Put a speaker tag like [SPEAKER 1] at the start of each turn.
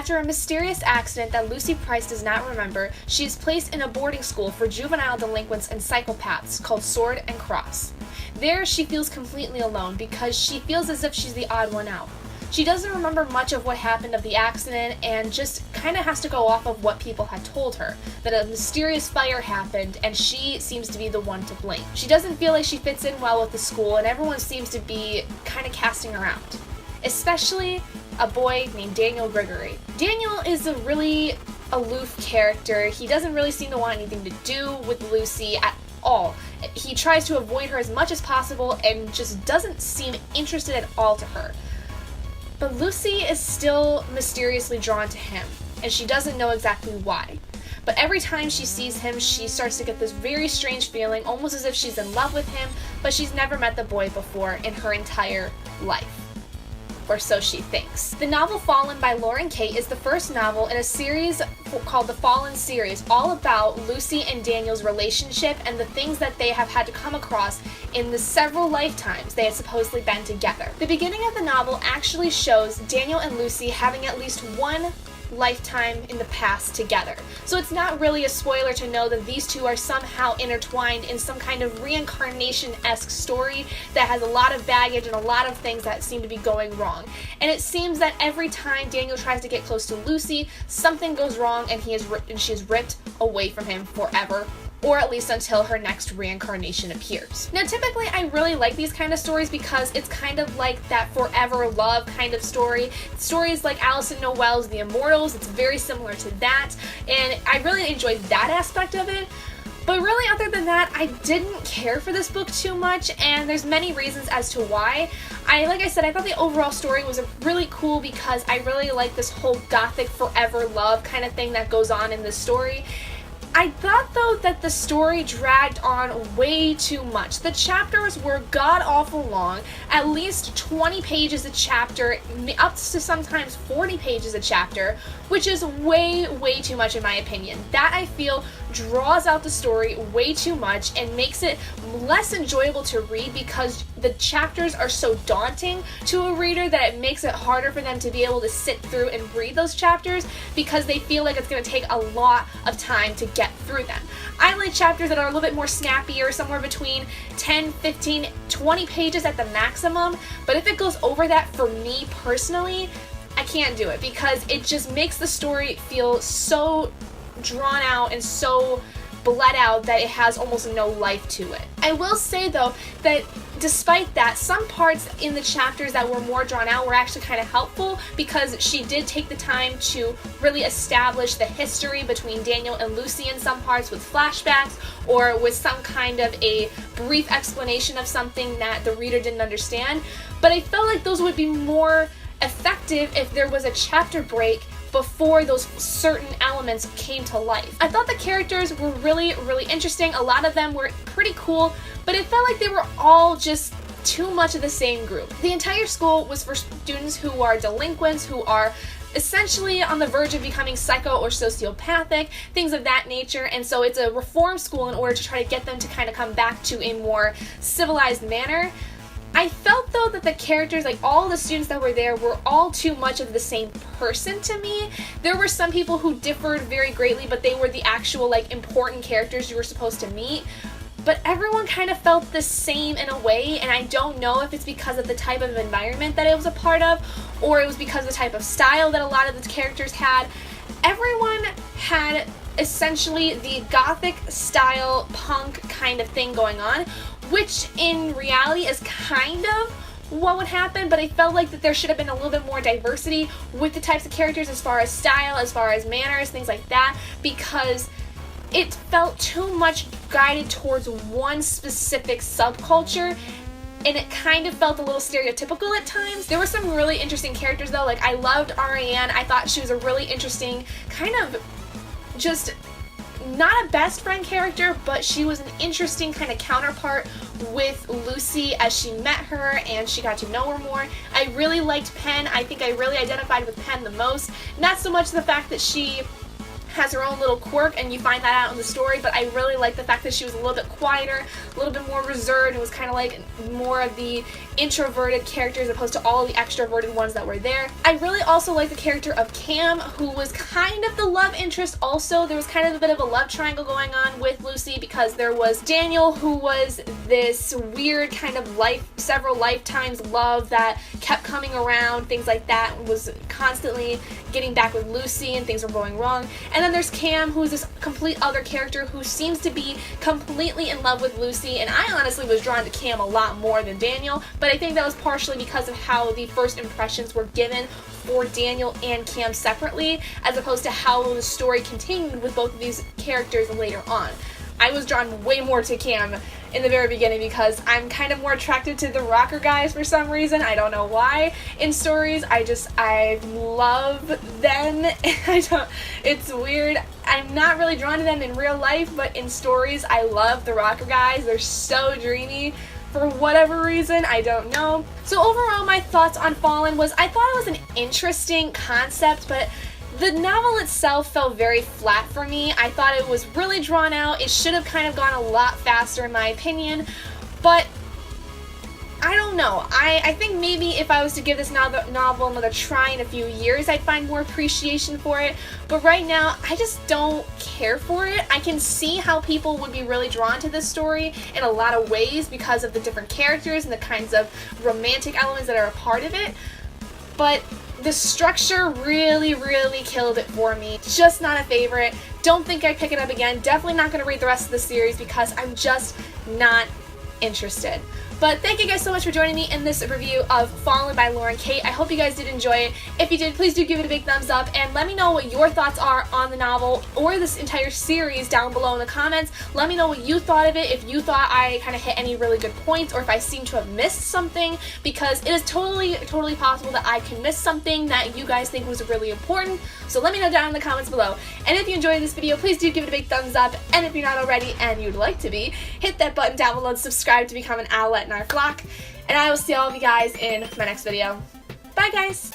[SPEAKER 1] After a mysterious accident that Lucy Price does not remember, she is placed in a boarding school for juvenile delinquents and psychopaths called Sword and Cross. There, she feels completely alone because she feels as if she's the odd one out. She doesn't remember much of what happened of the accident and just kind of has to go off of what people had told her, that a mysterious fire happened and she seems to be the one to blame. She doesn't feel like she fits in well with the school and everyone seems to be kind of casting her out, especially a boy named Daniel Gregory. Daniel is a really aloof character. He doesn't really seem to want anything to do with Lucy at all. He tries to avoid her as much as possible and just doesn't seem interested at all to her. But Lucy is still mysteriously drawn to him, and she doesn't know exactly why. But every time she sees him, she starts to get this very strange feeling, almost as if she's in love with him, but she's never met the boy before in her entire life. Or so she thinks. The novel Fallen by Lauren Kate is the first novel in a series called the Fallen series, all about Lucy and Daniel's relationship and the things that they have had to come across in the several lifetimes they had supposedly been together. The beginning of the novel actually shows Daniel and Lucy having at least one lifetime in the past together. So it's not really a spoiler to know that these two are somehow intertwined in some kind of reincarnation-esque story that has a lot of baggage and a lot of things that seem to be going wrong. And it seems that every time Daniel tries to get close to Lucy, something goes wrong and she is ripped away from him forever, or at least until her next reincarnation appears. Now, typically I really like these kind of stories because it's kind of like that forever love kind of story. Stories like Alison Noel's The Immortals, it's very similar to that, and I really enjoyed that aspect of it. But really, other than that, I didn't care for this book too much, and there's many reasons as to why. Like I said, I thought the overall story was really cool because I really like this whole gothic forever love kind of thing that goes on in this story. I thought, though, that the story dragged on way too much. The chapters were god-awful long, at least 20 pages a chapter, up to sometimes 40 pages a chapter, which is way, way too much in my opinion. That, I feel, draws out the story way too much and makes it less enjoyable to read because the chapters are so daunting to a reader that it makes it harder for them to be able to sit through and read those chapters because they feel like it's going to take a lot of time to get through them. I like chapters that are a little bit more snappier, somewhere between 10, 15, 20 pages at the maximum, but if it goes over that, for me personally, I can't do it because it just makes the story feel so drawn out and so bled out that it has almost no life to it. I will say, though, that despite that, some parts in the chapters that were more drawn out were actually kind of helpful because she did take the time to really establish the history between Daniel and Lucy in some parts with flashbacks or with some kind of a brief explanation of something that the reader didn't understand. But I felt like those would be more effective if there was a chapter break before those certain elements came to life. I thought the characters were really, really interesting. A lot of them were pretty cool, but it felt like they were all just too much of the same group. The entire school was for students who are delinquents, who are essentially on the verge of becoming psycho or sociopathic, things of that nature, and so it's a reform school in order to try to get them to kind of come back to a more civilized manner. I felt, though, that the characters, like all the students that were there, were all too much of the same person to me. There were some people who differed very greatly, but they were the actual, like, important characters you were supposed to meet. But everyone kind of felt the same in a way, and I don't know if it's because of the type of environment that it was a part of, or it was because of the type of style that a lot of the characters had. Everyone had essentially the gothic style punk kind of thing going on, which in reality is kind of what would happen, but I felt like that there should have been a little bit more diversity with the types of characters as far as style, as far as manners, things like that, because it felt too much guided towards one specific subculture, and it kind of felt a little stereotypical at times. There were some really interesting characters, though. Like, I loved Ariane. I thought she was a really interesting kind of just not a best friend character, but she was an interesting kind of counterpart with Lucy as she met her and she got to know her more. I really liked Pen. I think I really identified with Pen the most. Not so much the fact that she has her own little quirk, and you find that out in the story, but I really like the fact that she was a little bit quieter, a little bit more reserved, and was kind of like more of the introverted character as opposed to all the extroverted ones that were there. I really also like the character of Cam, who was kind of the love interest also. There was kind of a bit of a love triangle going on with Lucy, because there was Daniel, who was this weird kind of several lifetimes love that kept coming around, things like that, was constantly getting back with Lucy and things were going wrong. And then there's Cam, who's this complete other character who seems to be completely in love with Lucy, and I honestly was drawn to Cam a lot more than Daniel, but I think that was partially because of how the first impressions were given for Daniel and Cam separately, as opposed to how the story continued with both of these characters later on. I was drawn way more to Cam in the very beginning because I'm kind of more attracted to the rocker guys for some reason. I don't know why. In stories, I love them. It's weird. I'm not really drawn to them in real life, but in stories, I love the rocker guys. They're so dreamy. For whatever reason, I don't know. So overall, my thoughts on Fallen was, I thought it was an interesting concept, but the novel itself felt very flat for me. I thought it was really drawn out. It should have kind of gone a lot faster in my opinion, but I don't know. I think maybe if I was to give this novel another try in a few years, I'd find more appreciation for it. But right now, I just don't care for it. I can see how people would be really drawn to this story in a lot of ways because of the different characters and the kinds of romantic elements that are a part of it. But the structure really, really killed it for me. Just not a favorite. Don't think I'd pick it up again. Definitely not going to read the rest of the series because I'm just not interested. But thank you guys so much for joining me in this review of Fallen by Lauren Kate. I hope you guys did enjoy it. If you did, please do give it a big thumbs up and let me know what your thoughts are on the novel or this entire series down below in the comments. Let me know what you thought of it, if you thought I kind of hit any really good points or if I seem to have missed something, because it is totally possible that I can miss something that you guys think was really important. So let me know down in the comments below. And if you enjoyed this video, please do give it a big thumbs up. And if you're not already and you'd like to be, hit that button down below and subscribe to become an owlet in our flock. And I will see all of you guys in my next video. Bye guys!